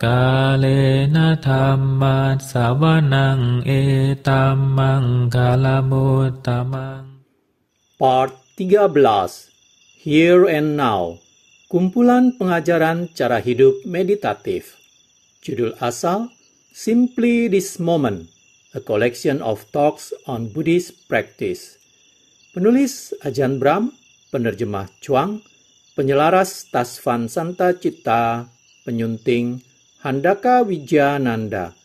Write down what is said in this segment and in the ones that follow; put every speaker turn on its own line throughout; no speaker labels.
Kalena dhammat sawanang etamang kalamutamang.
Part 13. Here and Now. Kumpulan pengajaran cara hidup meditatif. Judul asal, Simply This Moment, a collection of talks on Buddhist practice. Penulis Ajahn Brahm, penerjemah Chuang, penyelaras Tasvan Santa Citta, penyunting Handaka Wijananda,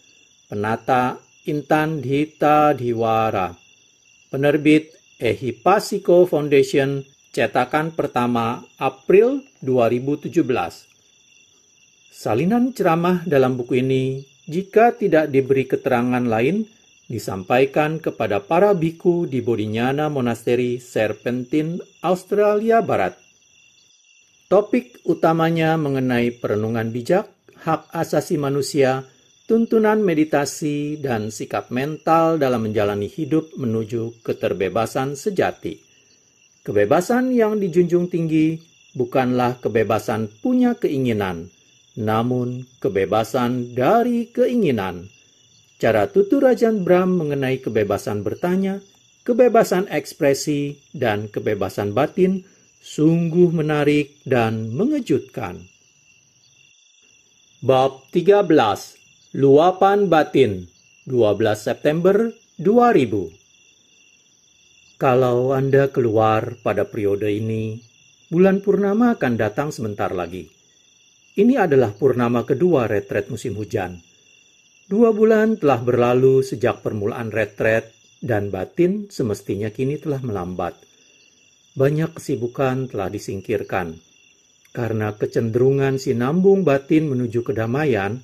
penata Intan Dhita Dhiwara, penerbit Ehipasiko Foundation, cetakan pertama April 2017. Salinan ceramah dalam buku ini, jika tidak diberi keterangan lain, disampaikan kepada para biku di Bodhinyana Monastery, Serpentine, Australia Barat. Topik utamanya mengenai perenungan bijak, hak asasi manusia, tuntunan meditasi, dan sikap mental dalam menjalani hidup menuju keterbebasan sejati. Kebebasan yang dijunjung tinggi bukanlah kebebasan punya keinginan, namun kebebasan dari keinginan. Cara tutur Ajahn Brahm mengenai kebebasan bertanya, kebebasan ekspresi, dan kebebasan batin sungguh menarik dan mengejutkan. Bab 13. Luapan Batin, 12 September 2000. Kalau Anda keluar pada periode ini, bulan purnama akan datang sebentar lagi. Ini adalah purnama kedua retret musim hujan. 2 bulan telah berlalu sejak permulaan retret, dan batin semestinya kini telah melambat. Banyak kesibukan telah disingkirkan. Karena kecenderungan sinambung batin menuju kedamaian,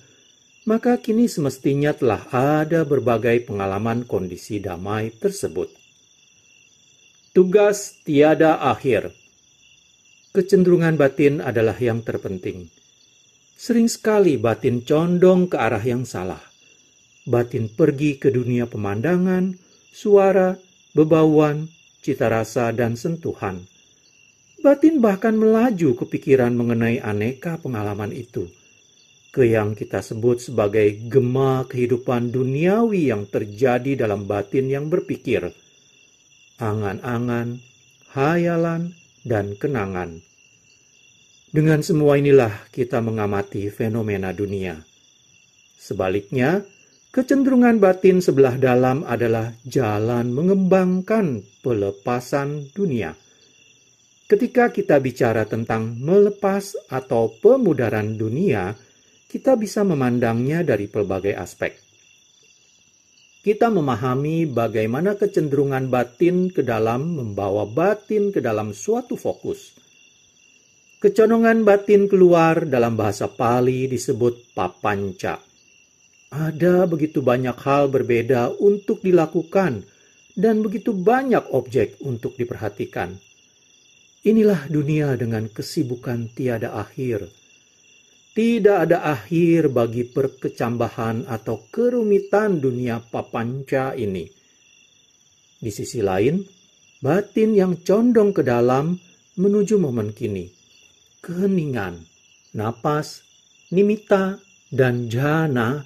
maka kini semestinya telah ada berbagai pengalaman kondisi damai tersebut. Tugas tiada akhir. Kecenderungan batin adalah yang terpenting. Sering sekali batin condong ke arah yang salah. Batin pergi ke dunia pemandangan, suara, bebauan, cita rasa, dan sentuhan. Batin bahkan melaju ke pikiran mengenai aneka pengalaman itu, ke yang kita sebut sebagai gema kehidupan duniawi yang terjadi dalam batin yang berpikir, angan-angan, hayalan, dan kenangan. Dengan semua inilah kita mengamati fenomena dunia. Sebaliknya, kecenderungan batin sebelah dalam adalah jalan mengembangkan pelepasan dunia. Ketika kita bicara tentang melepas atau pemudaran dunia, kita bisa memandangnya dari pelbagai aspek. Kita memahami bagaimana kecenderungan batin ke dalam membawa batin ke dalam suatu fokus. Kecondongan batin keluar dalam bahasa Pali disebut papanca. Ada begitu banyak hal berbeda untuk dilakukan dan begitu banyak objek untuk diperhatikan. Inilah dunia dengan kesibukan tiada akhir. Tidak ada akhir bagi perkecambahan atau kerumitan dunia papanca ini. Di sisi lain, batin yang condong ke dalam menuju momen kini. Keheningan, napas, nimitta, dan jhana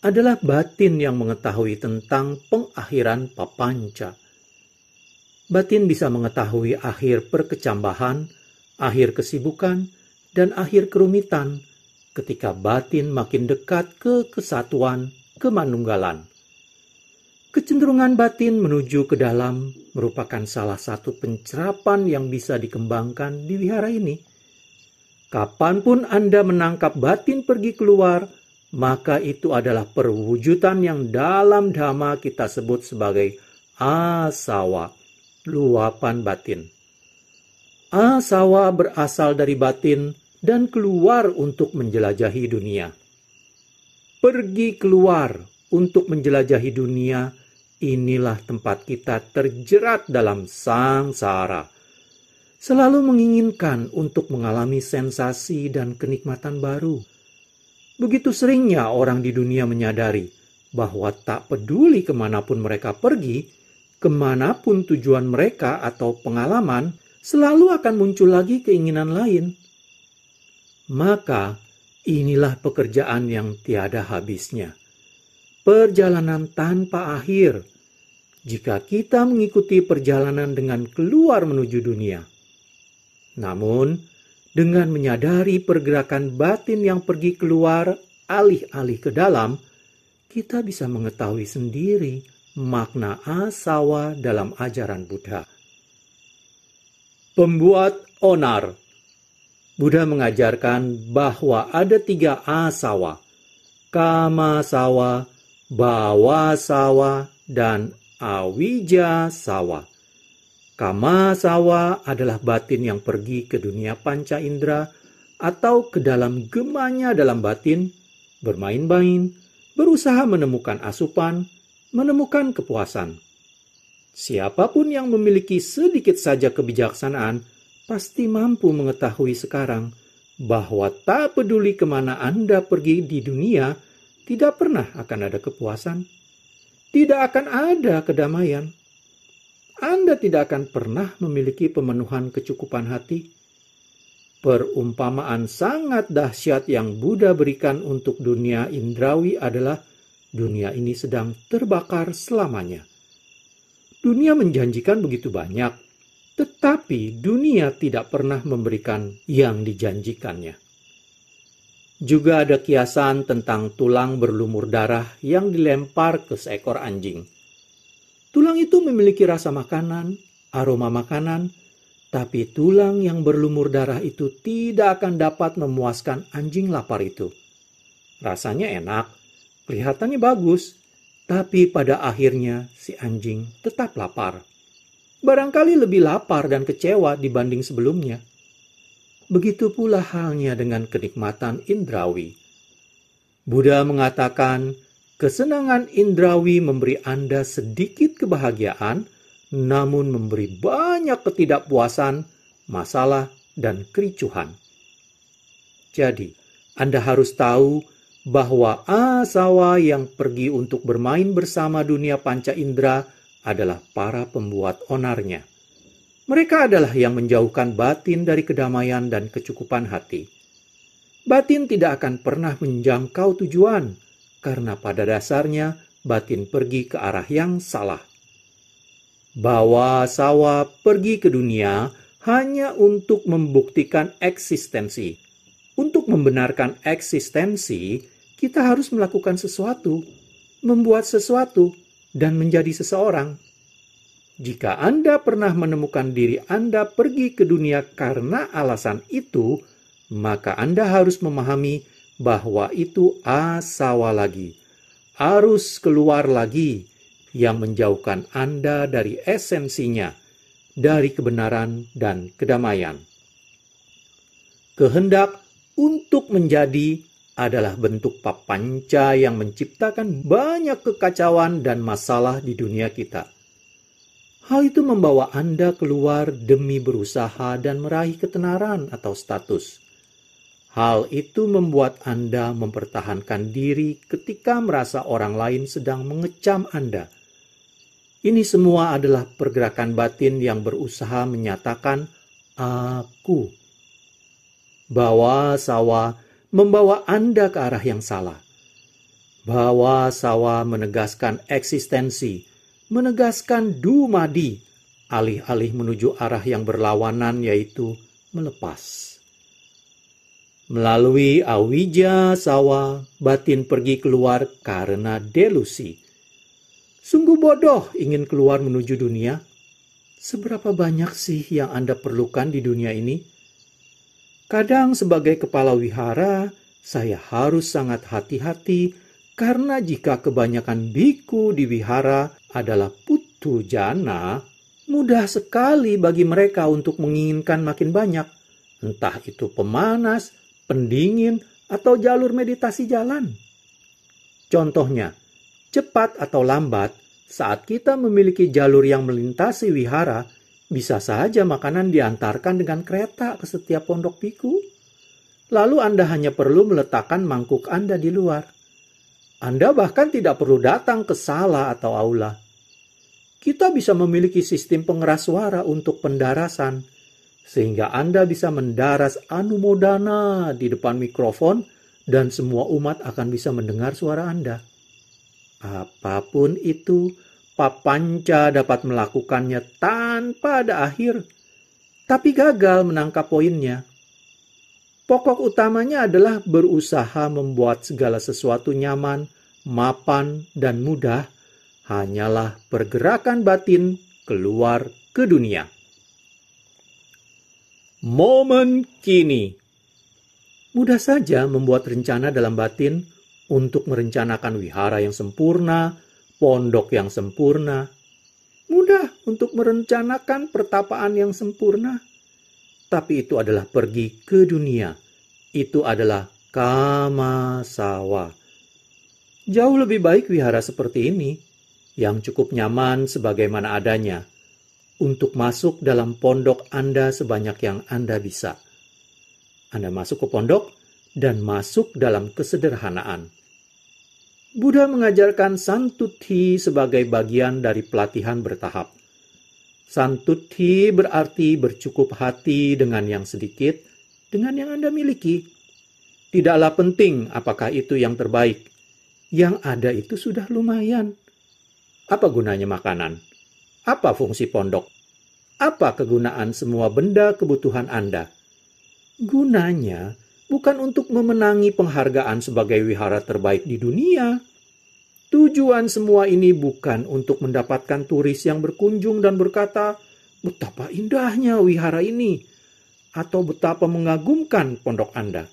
adalah batin yang mengetahui tentang pengakhiran papanca. Batin bisa mengetahui akhir perkecambahan, akhir kesibukan, dan akhir kerumitan ketika batin makin dekat ke kesatuan, kemanunggalan. Kecenderungan batin menuju ke dalam merupakan salah satu pencerapan yang bisa dikembangkan di wihara ini. Kapanpun Anda menangkap batin pergi keluar, maka itu adalah perwujudan yang dalam dhamma kita sebut sebagai asawa, luapan batin. Asawa berasal dari batin dan keluar untuk menjelajahi dunia. Pergi keluar untuk menjelajahi dunia, inilah tempat kita terjerat dalam sangsara. Selalu menginginkan untuk mengalami sensasi dan kenikmatan baru. Begitu seringnya orang di dunia menyadari bahwa tak peduli kemanapun mereka pergi, kemanapun tujuan mereka atau pengalaman, selalu akan muncul lagi keinginan lain. Maka, Inilah pekerjaan yang tiada habisnya. Perjalanan tanpa akhir. Jika kita mengikuti perjalanan dengan keluar menuju dunia. Namun, dengan menyadari pergerakan batin yang pergi keluar alih-alih ke dalam, kita bisa mengetahui sendiri makna asawa dalam ajaran Buddha. Pembuat onar. Buddha mengajarkan bahwa ada 3 asawa, kama sawa, bawa sawa, dan awija sawa. Kama sawa adalah batin yang pergi ke dunia panca indera atau ke dalam gemanya dalam batin, bermain-main, berusaha menemukan asupan, menemukan kepuasan. Siapapun yang memiliki sedikit saja kebijaksanaan pasti mampu mengetahui sekarang bahwa tak peduli kemana Anda pergi di dunia, tidak pernah akan ada kepuasan. Tidak akan ada kedamaian. Anda tidak akan pernah memiliki pemenuhan kecukupan hati. Perumpamaan sangat dahsyat yang Buddha berikan untuk dunia indrawi adalah dunia ini sedang terbakar selamanya. Dunia menjanjikan begitu banyak, tetapi dunia tidak pernah memberikan yang dijanjikannya. Juga ada kiasan tentang tulang berlumur darah yang dilempar ke seekor anjing. Tulang itu memiliki rasa makanan, aroma makanan, tapi tulang yang berlumur darah itu tidak akan dapat memuaskan anjing lapar itu. Rasanya enak, kelihatannya bagus, tapi pada akhirnya si anjing tetap lapar. Barangkali lebih lapar dan kecewa dibanding sebelumnya. Begitu pula halnya dengan kenikmatan indrawi. Buddha mengatakan, kesenangan indrawi memberi Anda sedikit kebahagiaan, namun memberi banyak ketidakpuasan, masalah, dan kericuhan. Jadi, Anda harus tahu bahwa asawa yang pergi untuk bermain bersama dunia panca indera adalah para pembuat onarnya. Mereka adalah yang menjauhkan batin dari kedamaian dan kecukupan hati. Batin tidak akan pernah menjangkau tujuan, karena pada dasarnya batin pergi ke arah yang salah. Bawa sawa pergi ke dunia hanya untuk membuktikan eksistensi. Untuk membenarkan eksistensi, kita harus melakukan sesuatu, membuat sesuatu, dan menjadi seseorang. Jika Anda pernah menemukan diri Anda pergi ke dunia karena alasan itu, maka Anda harus memahami bahwa itu asawa lagi, arus keluar lagi yang menjauhkan Anda dari esensinya, dari kebenaran dan kedamaian. Kehendak untuk menjadi adalah bentuk papanca yang menciptakan banyak kekacauan dan masalah di dunia kita. Hal itu membawa Anda keluar demi berusaha dan meraih ketenaran atau status. Hal itu membuat Anda mempertahankan diri ketika merasa orang lain sedang mengecam Anda. Ini semua adalah pergerakan batin yang berusaha menyatakan aku. Bawa sawa membawa Anda ke arah yang salah. Bawa sawa menegaskan eksistensi, menegaskan dumadi, alih-alih menuju arah yang berlawanan yaitu melepas. Melalui awija sawa, batin pergi keluar karena delusi. Sungguh bodoh ingin keluar menuju dunia. Seberapa banyak sih yang Anda perlukan di dunia ini? Kadang sebagai kepala wihara, saya harus sangat hati-hati karena jika kebanyakan biku di wihara adalah putu jana, mudah sekali bagi mereka untuk menginginkan makin banyak. Entah itu pemanas, pendingin, atau jalur meditasi jalan. Contohnya, cepat atau lambat, saat kita memiliki jalur yang melintasi wihara, bisa saja makanan diantarkan dengan kereta ke setiap pondok biku. Lalu Anda hanya perlu meletakkan mangkuk Anda di luar. Anda bahkan tidak perlu datang ke sala atau aula. Kita bisa memiliki sistem pengeras suara untuk pendarasan, sehingga Anda bisa mendaras anumodana di depan mikrofon dan semua umat akan bisa mendengar suara Anda. Apapun itu, Papanca dapat melakukannya tanpa ada akhir, tapi gagal menangkap poinnya. Pokok utamanya adalah berusaha membuat segala sesuatu nyaman, mapan, dan mudah, hanyalah pergerakan batin keluar ke dunia. Momen kini. Mudah saja membuat rencana dalam batin untuk merencanakan wihara yang sempurna, pondok yang sempurna. Mudah untuk merencanakan pertapaan yang sempurna. Tapi itu adalah pergi ke dunia. Itu adalah kama sawa. Jauh lebih baik wihara seperti ini, yang cukup nyaman sebagaimana adanya, untuk masuk dalam pondok Anda sebanyak yang Anda bisa. Anda masuk ke pondok dan masuk dalam kesederhanaan. Buddha mengajarkan santuti sebagai bagian dari pelatihan bertahap. Santuti berarti bercukup hati dengan yang sedikit, dengan yang Anda miliki. Tidaklah penting apakah itu yang terbaik. Yang ada itu sudah lumayan. Apa gunanya makanan? Apa fungsi pondok? Apa kegunaan semua benda kebutuhan Anda? Gunanya bukan untuk memenangi penghargaan sebagai wihara terbaik di dunia. Tujuan semua ini bukan untuk mendapatkan turis yang berkunjung dan berkata, betapa indahnya wihara ini, atau betapa mengagumkan pondok Anda.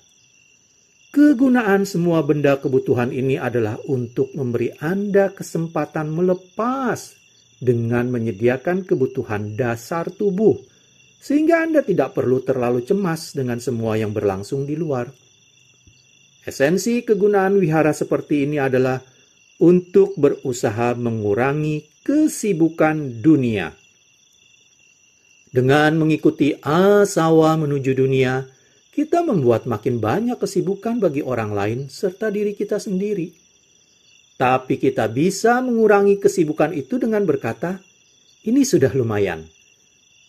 Kegunaan semua benda kebutuhan ini adalah untuk memberi Anda kesempatan melepas dengan menyediakan kebutuhan dasar tubuh, sehingga Anda tidak perlu terlalu cemas dengan semua yang berlangsung di luar. Esensi kegunaan wihara seperti ini adalah untuk berusaha mengurangi kesibukan dunia. Dengan mengikuti asawa menuju dunia, kita membuat makin banyak kesibukan bagi orang lain serta diri kita sendiri. Tapi kita bisa mengurangi kesibukan itu dengan berkata, ini sudah lumayan.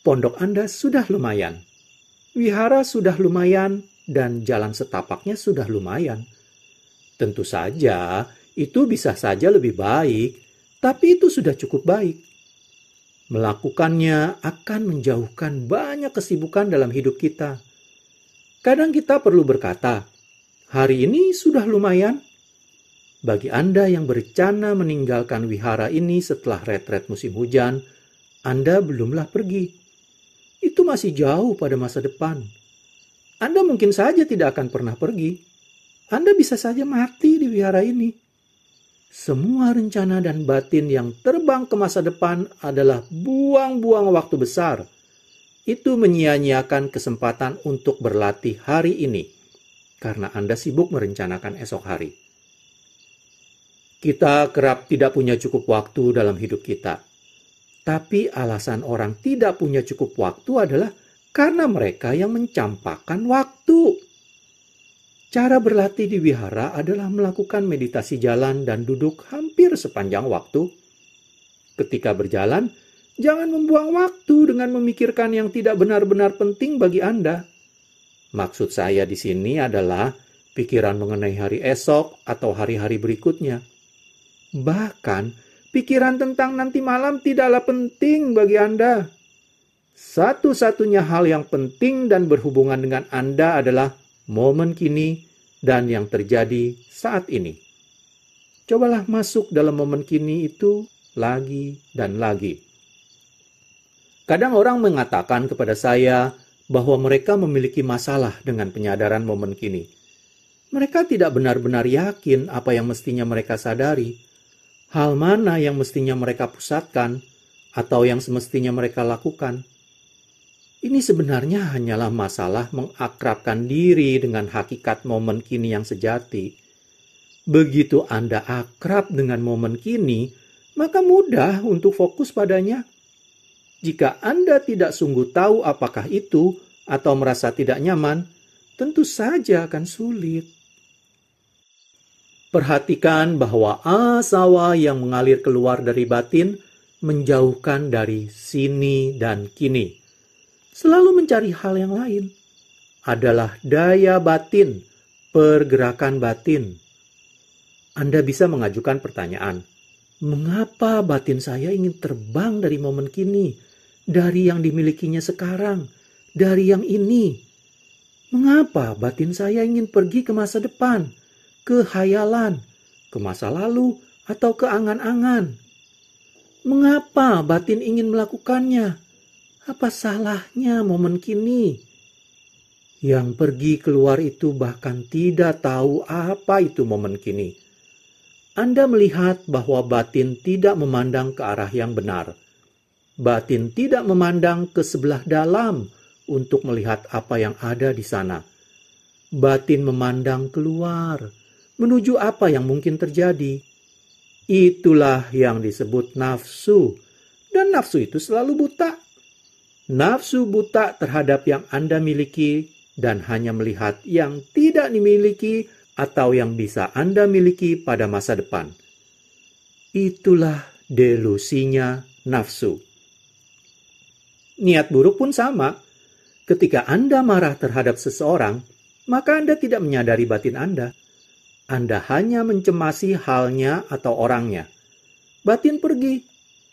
Pondok Anda sudah lumayan. Wihara sudah lumayan dan jalan setapaknya sudah lumayan. Tentu saja, itu bisa saja lebih baik, tapi itu sudah cukup baik. Melakukannya akan menjauhkan banyak kesibukan dalam hidup kita. Kadang kita perlu berkata, hari ini sudah lumayan. Bagi Anda yang berencana meninggalkan wihara ini setelah retret musim hujan, Anda belumlah pergi. Itu masih jauh pada masa depan. Anda mungkin saja tidak akan pernah pergi. Anda bisa saja mati di wihara ini. Semua rencana dan batin yang terbang ke masa depan adalah buang-buang waktu besar. Itu menyia-nyiakan kesempatan untuk berlatih hari ini, karena Anda sibuk merencanakan esok hari. Kita kerap tidak punya cukup waktu dalam hidup kita. Tapi alasan orang tidak punya cukup waktu adalah karena mereka yang mencampakkan waktu. Cara berlatih di wihara adalah melakukan meditasi jalan dan duduk hampir sepanjang waktu. Ketika berjalan, jangan membuang waktu dengan memikirkan yang tidak benar-benar penting bagi Anda. Maksud saya di sini adalah pikiran mengenai hari esok atau hari-hari berikutnya. Bahkan, pikiran tentang nanti malam tidaklah penting bagi Anda. Satu-satunya hal yang penting dan berhubungan dengan Anda adalah momen kini dan yang terjadi saat ini. Cobalah masuk dalam momen kini itu lagi dan lagi. Kadang orang mengatakan kepada saya bahwa mereka memiliki masalah dengan penyadaran momen kini. Mereka tidak benar-benar yakin apa yang mestinya mereka sadari. Hal mana yang mestinya mereka pusatkan atau yang semestinya mereka lakukan. Ini sebenarnya hanyalah masalah mengakrabkan diri dengan hakikat momen kini yang sejati. Begitu Anda akrab dengan momen kini, maka mudah untuk fokus padanya. Jika Anda tidak sungguh tahu apakah itu atau merasa tidak nyaman, tentu saja akan sulit. Perhatikan bahwa asawa yang mengalir keluar dari batin menjauhkan dari sini dan kini. Selalu mencari hal yang lain. Adalah daya batin, pergerakan batin. Anda bisa mengajukan pertanyaan, mengapa batin saya ingin terbang dari momen kini, dari yang dimilikinya sekarang, dari yang ini? Mengapa batin saya ingin pergi ke masa depan, ke khayalan, ke masa lalu, atau ke angan-angan? Mengapa batin ingin melakukannya? Apa salahnya momen kini? Yang pergi keluar itu bahkan tidak tahu apa itu momen kini. Anda melihat bahwa batin tidak memandang ke arah yang benar. Batin tidak memandang ke sebelah dalam untuk melihat apa yang ada di sana. Batin memandang keluar, menuju apa yang mungkin terjadi. Itulah yang disebut nafsu. Dan nafsu itu selalu buta. Nafsu buta terhadap yang Anda miliki dan hanya melihat yang tidak dimiliki atau yang bisa Anda miliki pada masa depan. Itulah delusinya nafsu. Niat buruk pun sama. Ketika Anda marah terhadap seseorang, maka Anda tidak menyadari batin Anda. Anda hanya mencemasi halnya atau orangnya. Batin pergi.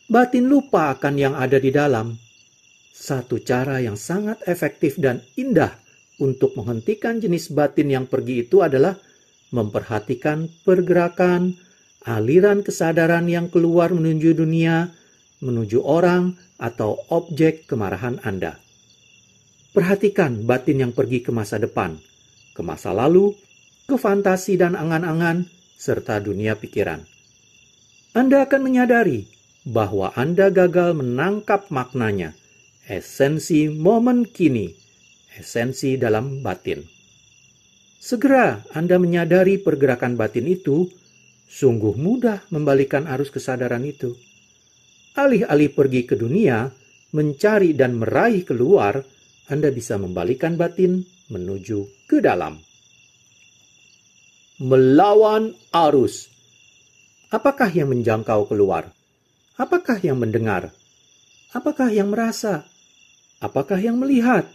Batin lupa akan yang ada di dalam. Satu cara yang sangat efektif dan indah untuk menghentikan jenis batin yang pergi itu adalah memperhatikan pergerakan, aliran kesadaran yang keluar menuju dunia, menuju orang atau objek kemarahan Anda. Perhatikan batin yang pergi ke masa depan, ke masa lalu, ke fantasi dan angan-angan, serta dunia pikiran. Anda akan menyadari bahwa Anda gagal menangkap maknanya, esensi momen kini, esensi dalam batin. Segera Anda menyadari pergerakan batin itu, sungguh mudah membalikan arus kesadaran itu. Alih-alih pergi ke dunia, mencari dan meraih keluar, Anda bisa membalikan batin menuju ke dalam. Melawan arus. Apakah yang menjangkau keluar? Apakah yang mendengar? Apakah yang merasa? Apakah yang melihat?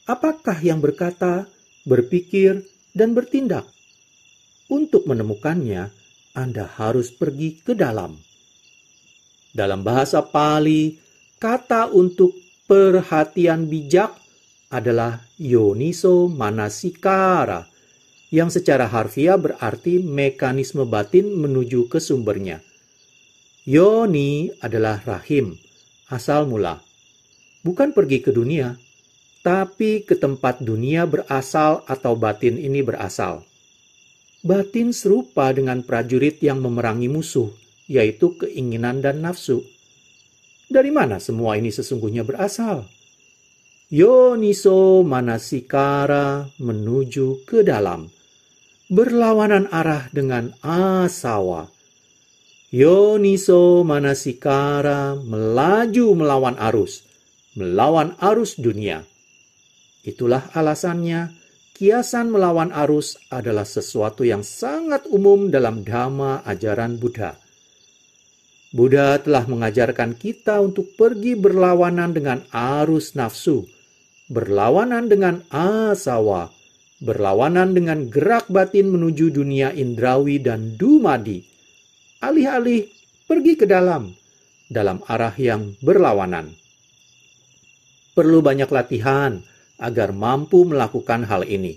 Apakah yang berkata, berpikir, dan bertindak? Untuk menemukannya, Anda harus pergi ke dalam. Dalam bahasa Pali, kata untuk perhatian bijak adalah yoniso manasikara, yang secara harfiah berarti mekanisme batin menuju ke sumbernya. Yoni adalah rahim, asal mula. Bukan pergi ke dunia, tapi ke tempat dunia berasal atau batin ini berasal. Batin serupa dengan prajurit yang memerangi musuh, yaitu keinginan dan nafsu. Dari mana semua ini sesungguhnya berasal? Yoniso manasikara menuju ke dalam, berlawanan arah dengan asawa. Yoniso manasikara melaju melawan arus dunia. Itulah alasannya, kiasan melawan arus adalah sesuatu yang sangat umum dalam Dhamma ajaran Buddha. Buddha telah mengajarkan kita untuk pergi berlawanan dengan arus nafsu, berlawanan dengan asawa, berlawanan dengan gerak batin menuju dunia indrawi dan dumadi. Alih-alih pergi ke dalam arah yang berlawanan. Perlu banyak latihan agar mampu melakukan hal ini.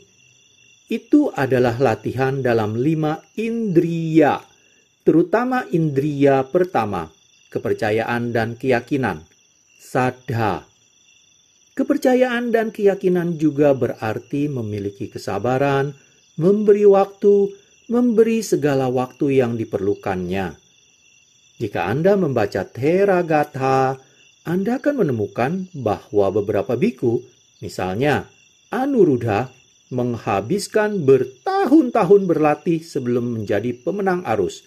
Itu adalah latihan dalam 5 indriya, terutama indriya pertama, kepercayaan dan keyakinan, saddha. Kepercayaan dan keyakinan juga berarti memiliki kesabaran, memberi waktu, memberi segala waktu yang diperlukannya. Jika Anda membaca Theragatha, Anda akan menemukan bahwa beberapa biku, misalnya Anuruddha, menghabiskan bertahun-tahun berlatih sebelum menjadi pemenang arus.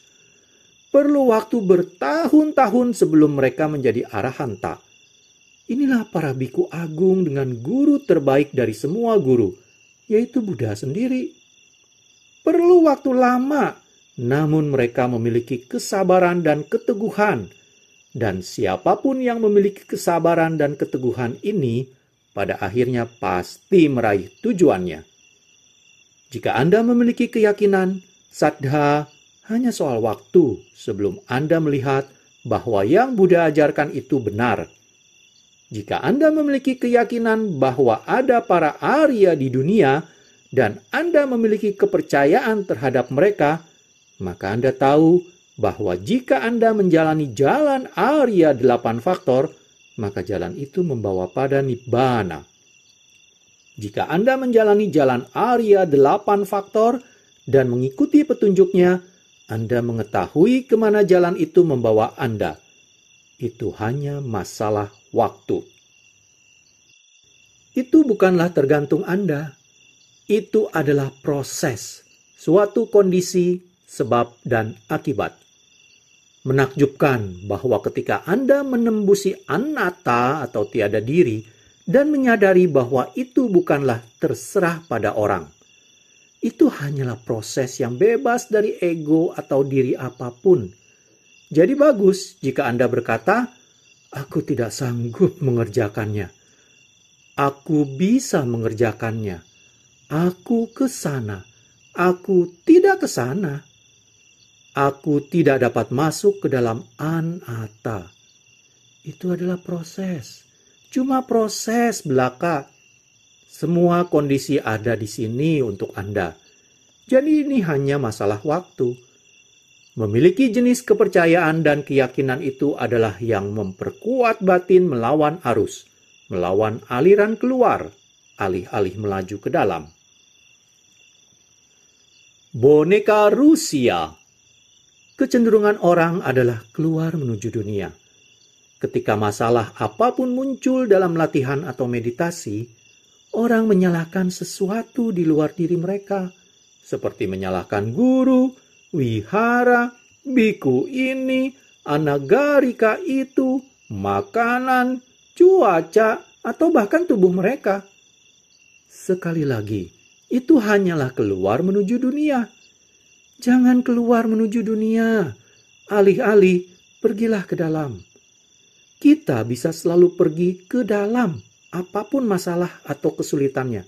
Perlu waktu bertahun-tahun sebelum mereka menjadi arahanta. Inilah para biku agung dengan guru terbaik dari semua guru, yaitu Buddha sendiri. Perlu waktu lama, namun mereka memiliki kesabaran dan keteguhan. Dan siapapun yang memiliki kesabaran dan keteguhan ini, pada akhirnya pasti meraih tujuannya. Jika Anda memiliki keyakinan, saddha hanya soal waktu sebelum Anda melihat bahwa yang Buddha ajarkan itu benar. Jika Anda memiliki keyakinan bahwa ada para Arya di dunia dan Anda memiliki kepercayaan terhadap mereka, maka Anda tahu bahwa jika Anda menjalani jalan Arya 8 faktor, maka jalan itu membawa pada Nibbana. Jika Anda menjalani jalan Arya 8 faktor dan mengikuti petunjuknya, Anda mengetahui kemana jalan itu membawa Anda. Itu hanya masalah waktu. Itu bukanlah tergantung Anda. Itu adalah proses, suatu kondisi, sebab dan akibat. Menakjubkan bahwa ketika Anda menembusi anatta atau tiada diri dan menyadari bahwa itu bukanlah terserah pada orang, itu hanyalah proses yang bebas dari ego atau diri apapun. Jadi bagus jika Anda berkata, "Aku tidak sanggup mengerjakannya. Aku bisa mengerjakannya. Aku ke sana. Aku tidak ke sana. Aku tidak dapat masuk ke dalam anatta." Itu adalah proses. Cuma proses belaka. Semua kondisi ada di sini untuk Anda. Jadi ini hanya masalah waktu. Memiliki jenis kepercayaan dan keyakinan itu adalah yang memperkuat batin melawan arus, melawan aliran keluar, alih-alih melaju ke dalam. Boneka Rusia. Kecenderungan orang adalah keluar menuju dunia. Ketika masalah apapun muncul dalam latihan atau meditasi, orang menyalahkan sesuatu di luar diri mereka, seperti menyalahkan guru, wihara, biku ini, anagarika itu, makanan, cuaca, atau bahkan tubuh mereka. Sekali lagi, itu hanyalah keluar menuju dunia. Jangan keluar menuju dunia. Alih-alih, pergilah ke dalam. Kita bisa selalu pergi ke dalam, apapun masalah atau kesulitannya.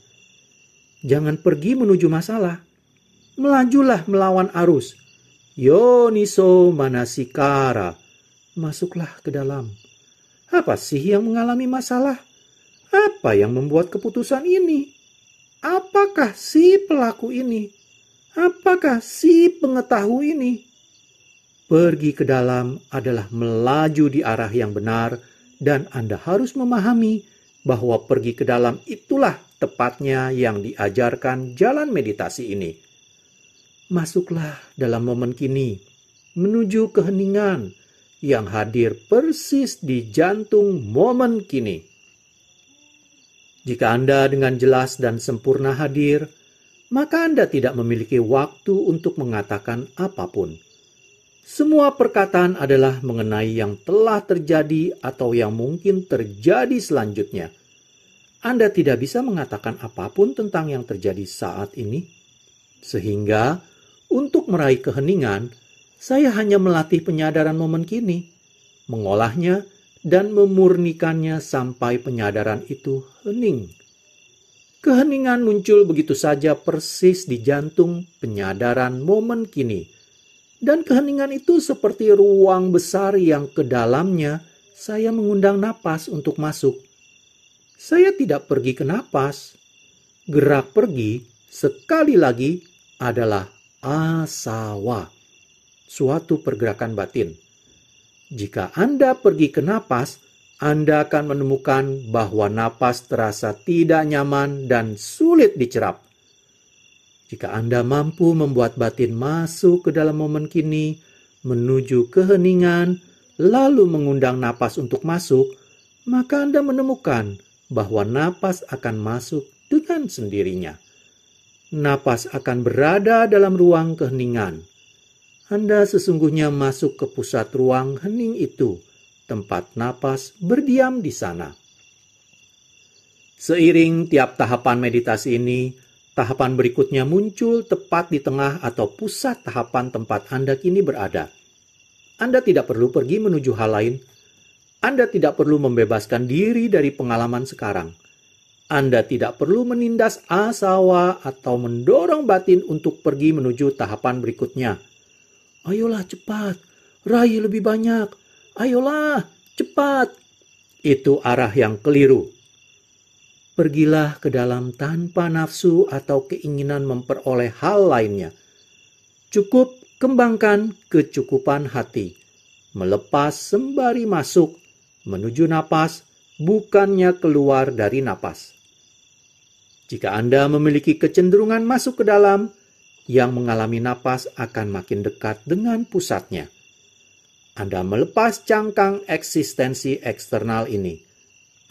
Jangan pergi menuju masalah. Melajulah melawan arus. Yoniso manasikara. Masuklah ke dalam. Apa sih yang mengalami masalah? Apa yang membuat keputusan ini? Apakah si pelaku ini? Apakah si pengetahui ini? Pergi ke dalam adalah melaju di arah yang benar, dan Anda harus memahami bahwa pergi ke dalam itulah tepatnya yang diajarkan jalan meditasi ini. Masuklah dalam momen kini, menuju keheningan yang hadir persis di jantung momen kini. Jika Anda dengan jelas dan sempurna hadir, maka Anda tidak memiliki waktu untuk mengatakan apapun. Semua perkataan adalah mengenai yang telah terjadi atau yang mungkin terjadi selanjutnya. Anda tidak bisa mengatakan apapun tentang yang terjadi saat ini. Sehingga, untuk meraih keheningan, saya hanya melatih penyadaran momen kini, mengolahnya, dan memurnikannya sampai penyadaran itu hening. Keheningan muncul begitu saja persis di jantung penyadaran momen kini. Dan keheningan itu seperti ruang besar yang ke dalamnya saya mengundang napas untuk masuk. Saya tidak pergi ke napas. Gerak pergi sekali lagi adalah asawa, suatu pergerakan batin. Jika Anda pergi ke napas, Anda akan menemukan bahwa napas terasa tidak nyaman dan sulit dicerap. Jika Anda mampu membuat batin masuk ke dalam momen kini, menuju keheningan, lalu mengundang napas untuk masuk, maka Anda menemukan bahwa napas akan masuk dengan sendirinya. Napas akan berada dalam ruang keheningan. Anda sesungguhnya masuk ke pusat ruang hening itu, tempat napas berdiam di sana. Seiring tiap tahapan meditasi ini, tahapan berikutnya muncul tepat di tengah atau pusat tahapan tempat Anda kini berada. Anda tidak perlu pergi menuju hal lain. Anda tidak perlu membebaskan diri dari pengalaman sekarang. Anda tidak perlu menindas asawa atau mendorong batin untuk pergi menuju tahapan berikutnya. Ayolah cepat, raih lebih banyak. Ayolah cepat. Itu arah yang keliru. Pergilah ke dalam tanpa nafsu atau keinginan memperoleh hal lainnya. Cukup kembangkan kecukupan hati. Melepas sembari masuk, menuju napas, bukannya keluar dari napas. Jika Anda memiliki kecenderungan masuk ke dalam, yang mengalami napas akan makin dekat dengan pusatnya. Anda melepas cangkang eksistensi eksternal ini.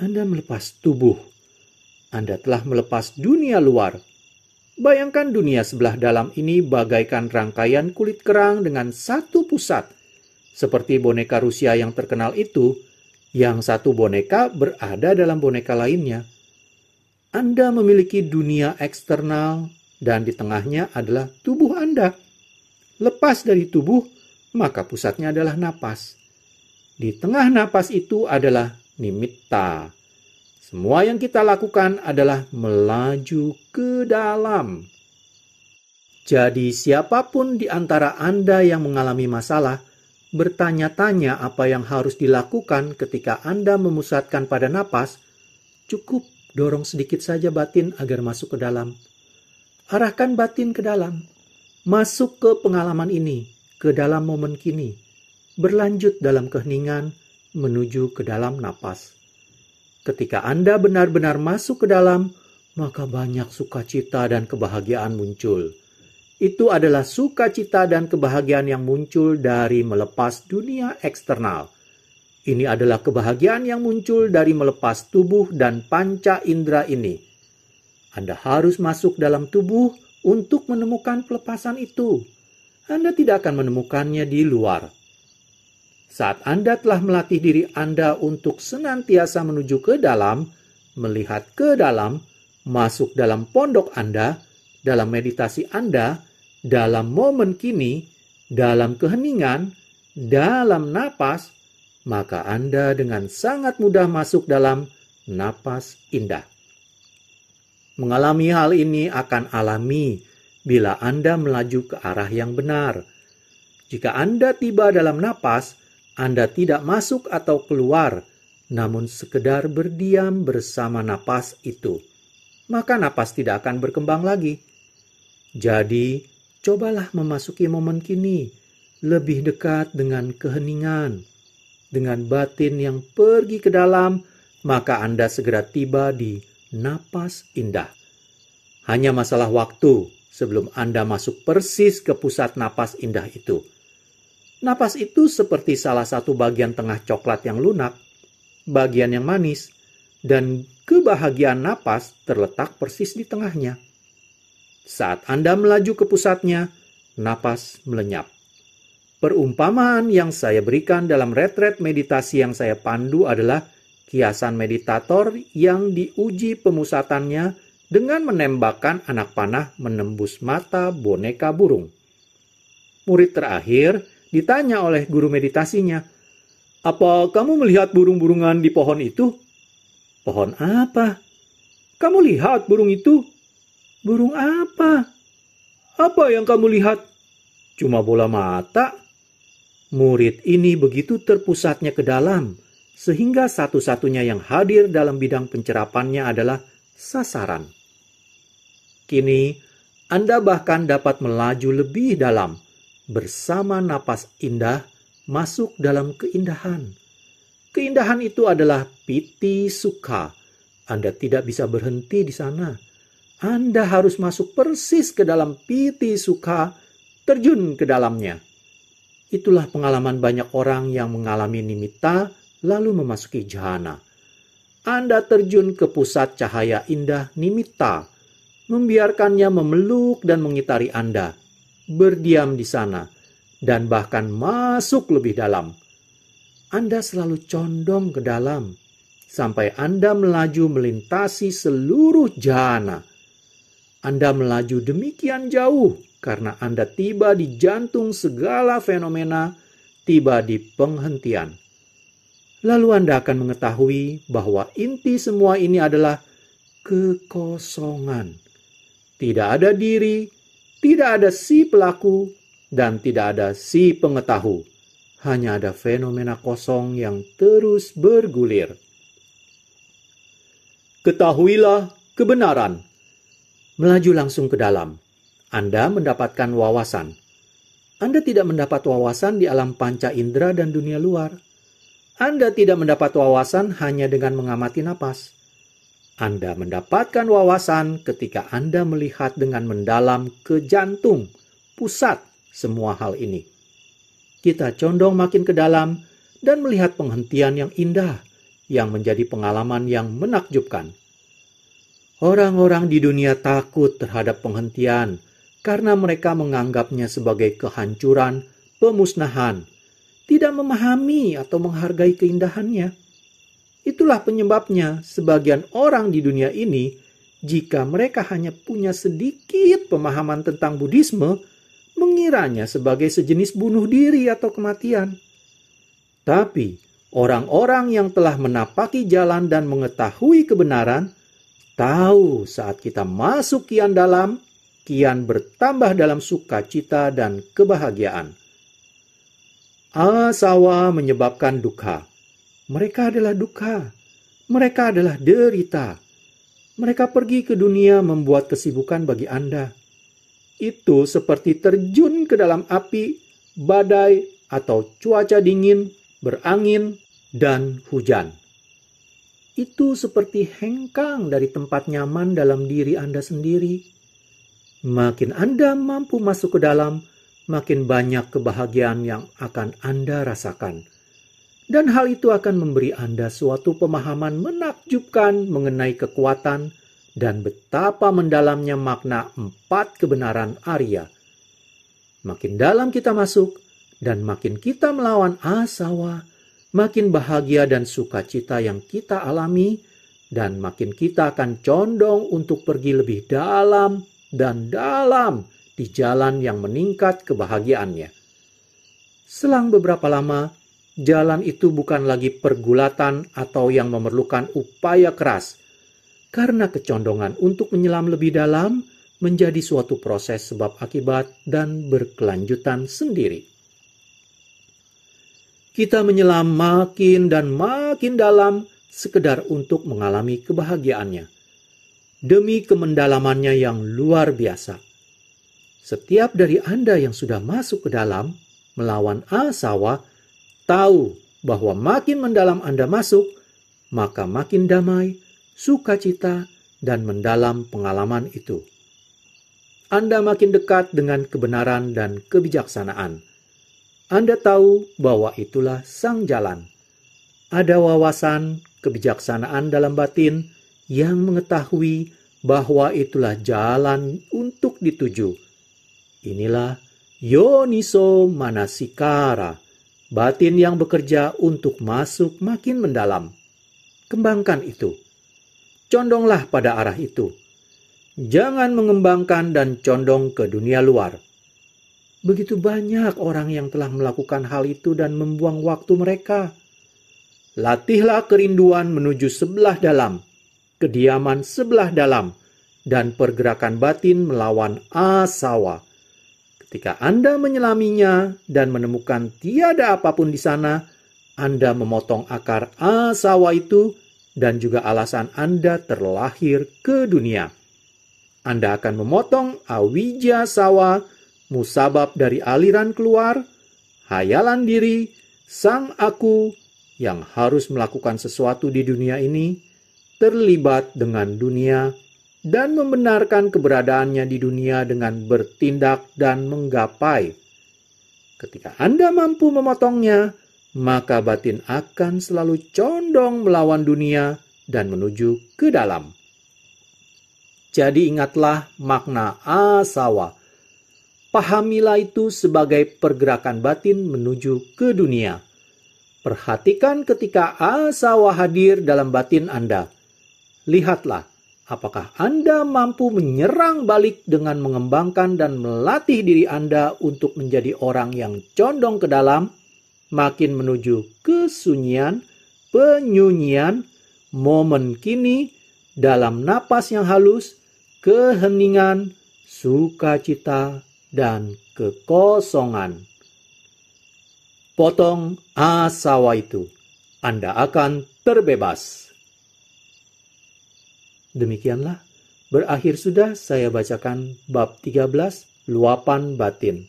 Anda melepas tubuh. Anda telah melepas dunia luar. Bayangkan dunia sebelah dalam ini bagaikan rangkaian kulit kerang dengan satu pusat. Seperti boneka Rusia yang terkenal itu, yang satu boneka berada dalam boneka lainnya. Anda memiliki dunia eksternal dan di tengahnya adalah tubuh Anda. Lepas dari tubuh, maka pusatnya adalah napas. Di tengah napas itu adalah nimitta. Semua yang kita lakukan adalah melaju ke dalam. Jadi siapapun di antara Anda yang mengalami masalah, bertanya-tanya apa yang harus dilakukan ketika Anda memusatkan pada napas, cukup dorong sedikit saja batin agar masuk ke dalam. Arahkan batin ke dalam. Masuk ke pengalaman ini, ke dalam momen kini. Berlanjut dalam keheningan, menuju ke dalam napas. Ketika Anda benar-benar masuk ke dalam, maka banyak sukacita dan kebahagiaan muncul. Itu adalah sukacita dan kebahagiaan yang muncul dari melepas dunia eksternal. Ini adalah kebahagiaan yang muncul dari melepas tubuh dan panca indera ini. Anda harus masuk dalam tubuh untuk menemukan pelepasan itu. Anda tidak akan menemukannya di luar. Saat Anda telah melatih diri Anda untuk senantiasa menuju ke dalam, melihat ke dalam, masuk dalam pondok Anda, dalam meditasi Anda, dalam momen kini, dalam keheningan, dalam napas, maka Anda dengan sangat mudah masuk dalam napas indah. Mengalami hal ini akan alami bila Anda melaju ke arah yang benar. Jika Anda tiba dalam napas, Anda tidak masuk atau keluar, namun sekedar berdiam bersama napas itu. Maka napas tidak akan berkembang lagi. Jadi, cobalah memasuki momen kini, lebih dekat dengan keheningan. Dengan batin yang pergi ke dalam, maka Anda segera tiba di napas indah. Hanya masalah waktu sebelum Anda masuk persis ke pusat napas indah itu. Napas itu seperti salah satu bagian tengah coklat yang lunak, bagian yang manis, dan kebahagiaan napas terletak persis di tengahnya. Saat Anda melaju ke pusatnya, napas melenyap. Perumpamaan yang saya berikan dalam retret meditasi yang saya pandu adalah kiasan meditator yang diuji pemusatannya dengan menembakkan anak panah menembus mata boneka burung. Murid terakhir ditanya oleh guru meditasinya, "Apa kamu melihat burung-burungan di pohon itu?" "Pohon apa? Kamu lihat burung itu?" "Burung apa? Apa yang kamu lihat?" "Cuma bola mata." Murid ini begitu terpusatnya ke dalam, sehingga satu-satunya yang hadir dalam bidang pencerapannya adalah sasaran. Kini, Anda bahkan dapat melaju lebih dalam, bersama napas indah, masuk dalam keindahan. Keindahan itu adalah piti sukha. Anda tidak bisa berhenti di sana. Anda harus masuk persis ke dalam piti sukha, terjun ke dalamnya. Itulah pengalaman banyak orang yang mengalami nimitta lalu memasuki jhana. Anda terjun ke pusat cahaya indah nimitta, membiarkannya memeluk dan mengitari Anda, berdiam di sana, dan bahkan masuk lebih dalam. Anda selalu condong ke dalam, sampai Anda melaju melintasi seluruh jhana. Anda melaju demikian jauh, karena Anda tiba di jantung segala fenomena, tiba di penghentian. Lalu Anda akan mengetahui bahwa inti semua ini adalah kekosongan. Tidak ada diri, tidak ada si pelaku, dan tidak ada si pengetahu. Hanya ada fenomena kosong yang terus bergulir. Ketahuilah kebenaran. Melaju langsung ke dalam. Anda mendapatkan wawasan. Anda tidak mendapat wawasan di alam panca indera dan dunia luar. Anda tidak mendapat wawasan hanya dengan mengamati napas. Anda mendapatkan wawasan ketika Anda melihat dengan mendalam ke jantung, pusat semua hal ini. Kita condong makin ke dalam dan melihat penghentian yang indah, yang menjadi pengalaman yang menakjubkan. Orang-orang di dunia takut terhadap penghentian karena mereka menganggapnya sebagai kehancuran, pemusnahan, tidak memahami atau menghargai keindahannya. Itulah penyebabnya sebagian orang di dunia ini, jika mereka hanya punya sedikit pemahaman tentang Buddhisme, mengiranya sebagai sejenis bunuh diri atau kematian. Tapi orang-orang yang telah menapaki jalan dan mengetahui kebenaran, tahu saat kita masuk kian dalam, kian bertambah dalam sukacita dan kebahagiaan. Asawa menyebabkan dukkha. Mereka adalah dukkha. Mereka adalah derita. Mereka pergi ke dunia membuat kesibukan bagi Anda. Itu seperti terjun ke dalam api, badai, atau cuaca dingin, berangin, dan hujan. Itu seperti hengkang dari tempat nyaman dalam diri Anda sendiri. Makin Anda mampu masuk ke dalam, makin banyak kebahagiaan yang akan Anda rasakan. Dan hal itu akan memberi Anda suatu pemahaman menakjubkan mengenai kekuatan dan betapa mendalamnya makna 4 kebenaran Arya. Makin dalam kita masuk dan makin kita melawan asawa, makin bahagia dan sukacita yang kita alami, dan makin kita akan condong untuk pergi lebih dalam dan dalam di jalan yang meningkat kebahagiaannya. Selang beberapa lama, jalan itu bukan lagi pergulatan atau yang memerlukan upaya keras, karena kecondongan untuk menyelam lebih dalam menjadi suatu proses sebab akibat dan berkelanjutan sendiri. Kita menyelam makin dan makin dalam sekedar untuk mengalami kebahagiaannya, demi kemendalamannya yang luar biasa. Setiap dari Anda yang sudah masuk ke dalam, melawan asawa, tahu bahwa makin mendalam Anda masuk, maka makin damai, sukacita, dan mendalam pengalaman itu. Anda makin dekat dengan kebenaran dan kebijaksanaan. Anda tahu bahwa itulah sang jalan. Ada wawasan, kebijaksanaan dalam batin yang mengetahui bahwa itulah jalan untuk dituju. Inilah Yoniso Manasikara, batin yang bekerja untuk masuk makin mendalam. Kembangkan itu. Condonglah pada arah itu. Jangan mengembangkan dan condong ke dunia luar. Begitu banyak orang yang telah melakukan hal itu dan membuang waktu mereka. Latihlah kerinduan menuju sebelah dalam, kediaman sebelah dalam, dan pergerakan batin melawan asawa. Ketika Anda menyelaminya dan menemukan tiada apapun di sana, Anda memotong akar asawa itu dan juga alasan Anda terlahir ke dunia. Anda akan memotong awija sawa, musabab dari aliran keluar, hayalan diri, sang aku yang harus melakukan sesuatu di dunia ini, terlibat dengan dunia, dan membenarkan keberadaannya di dunia dengan bertindak dan menggapai. Ketika Anda mampu memotongnya, maka batin akan selalu condong melawan dunia dan menuju ke dalam. Jadi ingatlah makna asawa. Pahamilah itu sebagai pergerakan batin menuju ke dunia. Perhatikan ketika asawa hadir dalam batin Anda. Lihatlah, apakah Anda mampu menyerang balik dengan mengembangkan dan melatih diri Anda untuk menjadi orang yang condong ke dalam, makin menuju kesunyian, penyunyian, momen kini, dalam napas yang halus, keheningan, sukacita, dan kekosongan. Potong asawa itu, Anda akan terbebas. Demikianlah, berakhir sudah saya bacakan bab 13, luapan batin.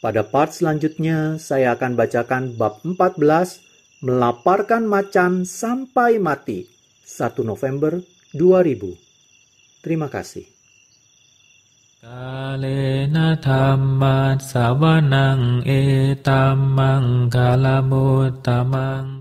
Pada part selanjutnya, saya akan bacakan bab 14, melaparkan macan sampai mati, 1 November 2000. Terima kasih.
Kalena dhamma savanang etamang kalamutamang